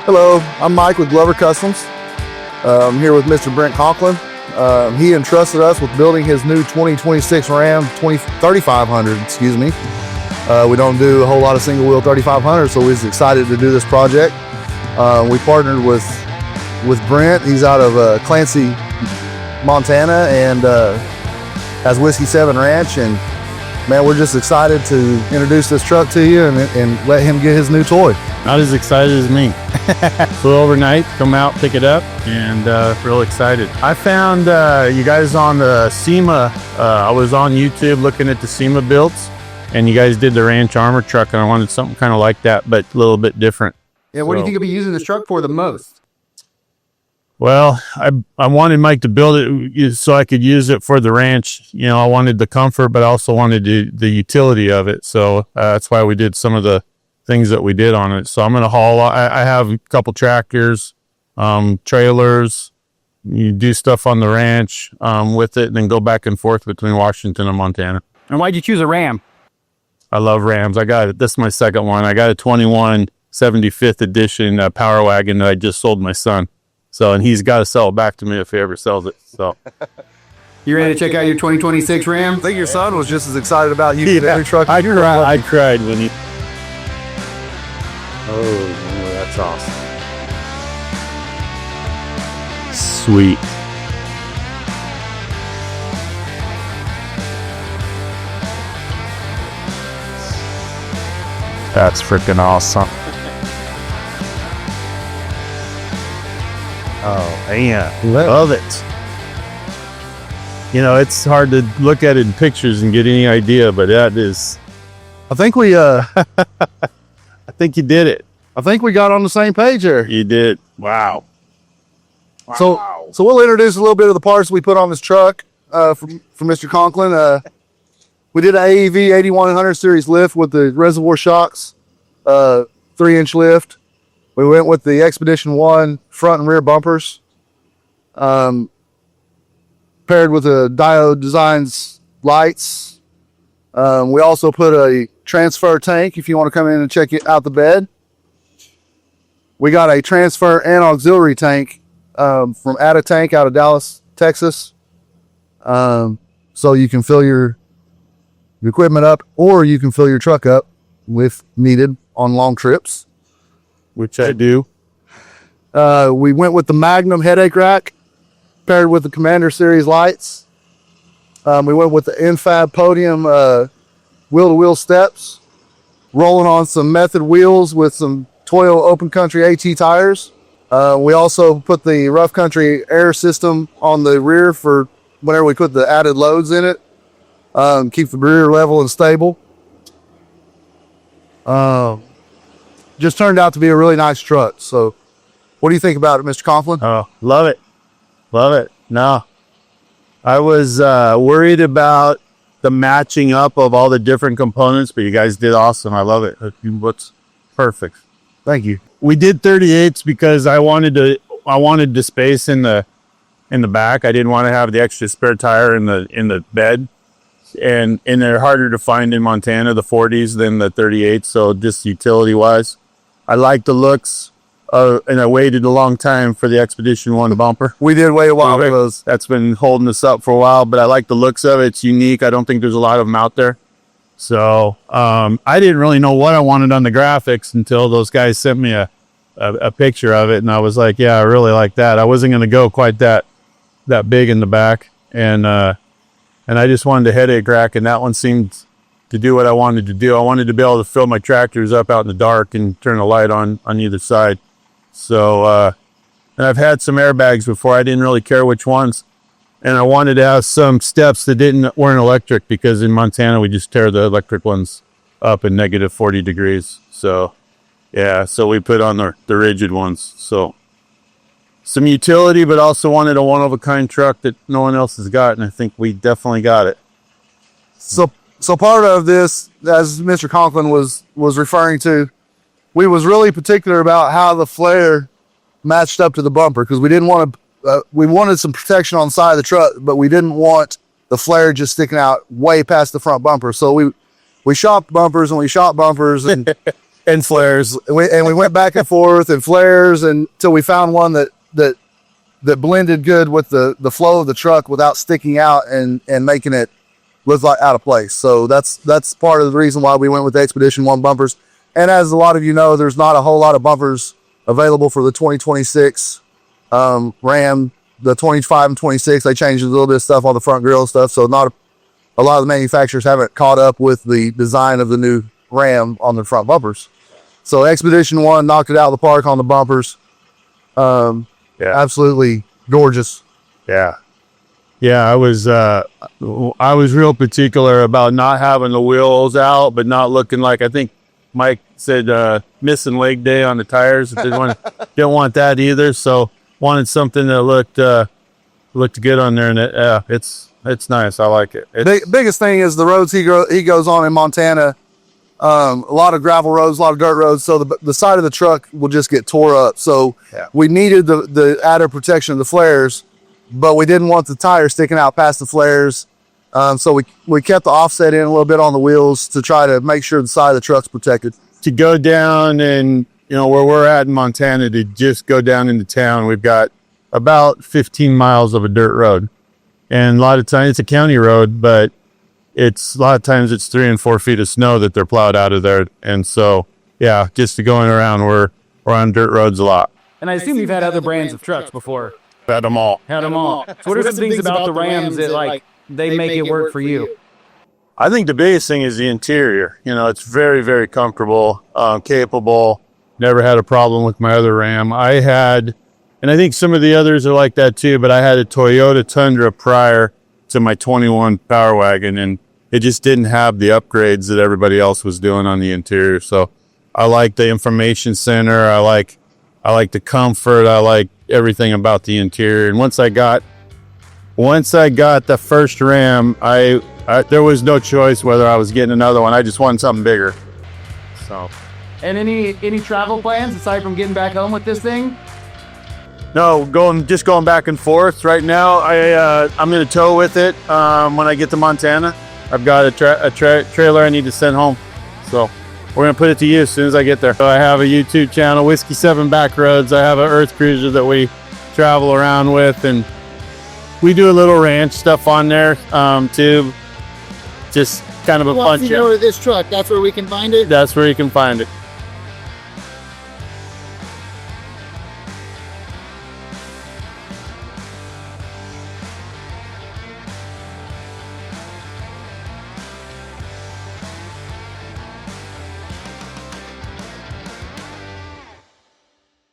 Hello, I'm Mike with Glover Customs. I'm here with Mr. Brent Conklin. He entrusted us with building his new 2026 Ram 3500, excuse me. We don't do a whole lot of single wheel 3500, so we was excited to do this project. We partnered with Brent. He's out of Clancy, Montana, and has Whiskey 7 Ranch. And man, we're just excited to introduce this truck to you and let him get his new toy. Not as excited as me. Flew overnight, come out, pick it up, and real excited. I found you guys on the SEMA. I was on YouTube looking at the SEMA builds, and you guys did the Ranch Armor truck, and I wanted something kind of like that, but a little bit different. Yeah, what do you think you'll be using this truck for the most? Well, I wanted Mike to build it so I could use it for the ranch. You know, I wanted the comfort, but I also wanted the utility of it. So that's why we did some of the things that we did on it. So I'm going to haul. I have a couple tractors, trailers. You do stuff on the ranch with it, and then go back and forth between Washington and Montana. And why'd you choose a Ram? I love Rams. I got it. This is my second one. I got a 21 75th edition Power Wagon that I just sold my son. So, and he's got to sell it back to me if he ever sells it. So, you ready to check out your 2026 Ram? I think your son was just as excited about you getting a new truck. I cried when he. Oh, that's awesome. Sweet. That's freaking awesome. Oh, man. Love it. You know, it's hard to look at it in pictures and get any idea, but that is... I think we, I think you did it. I think we got on the same page there. You did. Wow. So we'll introduce a little bit of the parts we put on this truck from Mr. Conklin. We did an AEV 8100 series lift with the reservoir shocks, 3-inch lift. We went with the Expedition 1 front and rear bumpers, paired with the Diode Designs lights. We also put a transfer tank if you want to come in and check it out the bed. We got a transfer and auxiliary tank from Tank out of Dallas, Texas. So you can fill your equipment up, or you can fill your truck up if needed on long trips. Which I do. We went with the Magnum headache rack paired with the Commander Series lights. We went with the Infab Podium wheel-to-wheel steps, rolling on some Method wheels with some Toyo Open Country AT tires. We also put the Rough Country air system on the rear for whenever we put the added loads in it. Keep the rear level and stable. Just turned out to be a really nice truck. So what do you think about it, Mr. Conklin? Oh, love it. Love it. No, I was worried about the matching up of all the different components, but you guys did awesome. I love it. What's perfect. Thank you. We did 38s because I wanted the space in the back. I didn't want to have the extra spare tire in the bed. And they're harder to find in Montana, the 40s, than the 38s. So just utility wise, I like the looks, and I waited a long time for the Expedition 1 bumper. We did wait a while for those. That's been holding us up for a while, but I like the looks of it. It's unique. I don't think there's a lot of them out there. So I didn't really know what I wanted on the graphics until those guys sent me a picture of it, and I was like, yeah, I really like that. I wasn't going to go quite that big in the back, and I just wanted a headache rack, and that one seemed to do what I wanted to do. I wanted to be able to fill my tractors up out in the dark and turn a light on either side. So, and I've had some airbags before. I didn't really care which ones. And I wanted to have some steps that weren't electric, because in Montana, we just tear the electric ones up in negative 40 degrees. So, yeah, so we put on the rigid ones. So, some utility, but also wanted a one-of-a-kind truck that no one else has got, and I think we definitely got it. So part of this, as Mr. Conklin was referring to, we was really particular about how the flare matched up to the bumper, because we didn't want to, we wanted some protection on the side of the truck, but we didn't want the flare just sticking out way past the front bumper. So we shopped bumpers and we shot bumpers, and And flares. We went back and forth and flares until we found one that blended good with the flow of the truck without sticking out and making it look like out of place. So that's part of the reason why we went with the Expedition 1 bumpers. And as a lot of you know, there's not a whole lot of bumpers available for the 2026 Ram. The 25 and 26, they changed a little bit of stuff on the front grille and stuff. So not a lot of the manufacturers haven't caught up with the design of the new Ram on the front bumpers. So Expedition 1 knocked it out of the park on the bumpers. Absolutely gorgeous. Yeah. I was real particular about not having the wheels out, but not looking like, I think Mike said, missing leg day on the tires. Didn't want that either. So wanted something that looked good on there, and it's nice. I like it. Biggest thing is the roads he goes on in Montana. A lot of gravel roads, a lot of dirt roads. So the side of the truck will just get tore up. So we needed the added protection of the flares, but we didn't want the tire sticking out past the flares. So we kept the offset in a little bit on the wheels to try to make sure the side of the truck's protected. To go down and, where we're at in Montana, to just go down into town, we've got about 15 miles of a dirt road. And a lot of times it's a county road, but a lot of times it's 3 and 4 feet of snow that they're plowed out of there. And so, just to going around, we're on dirt roads a lot. And I assume you've had other brands of trucks before. Had them all. So what are some things about the Rams that they make it work for you? I think the biggest thing is the interior. It's very, very comfortable, capable. Never had a problem with my other Ram. I had, and I think some of the others are like that too, but I had a Toyota Tundra prior to my 21 Power Wagon, and it just didn't have the upgrades that everybody else was doing on the interior. So I like the information center. I like the comfort. I like everything about the interior. And once I got the first Ram, there was no choice whether I was getting another one. I just wanted something bigger. So. And any travel plans aside from getting back home with this thing? No, just going back and forth. Right now, I'm going to tow with it when I get to Montana. I've got a trailer I need to send home. So we're going to put it to use as soon as I get there. So I have a YouTube channel, Whiskey 7 Backroads. I have an Earth Cruiser that we travel around with, and we do a little ranch stuff on there too. Just kind of a fun. If you know this truck, that's where we can find it. That's where you can find it.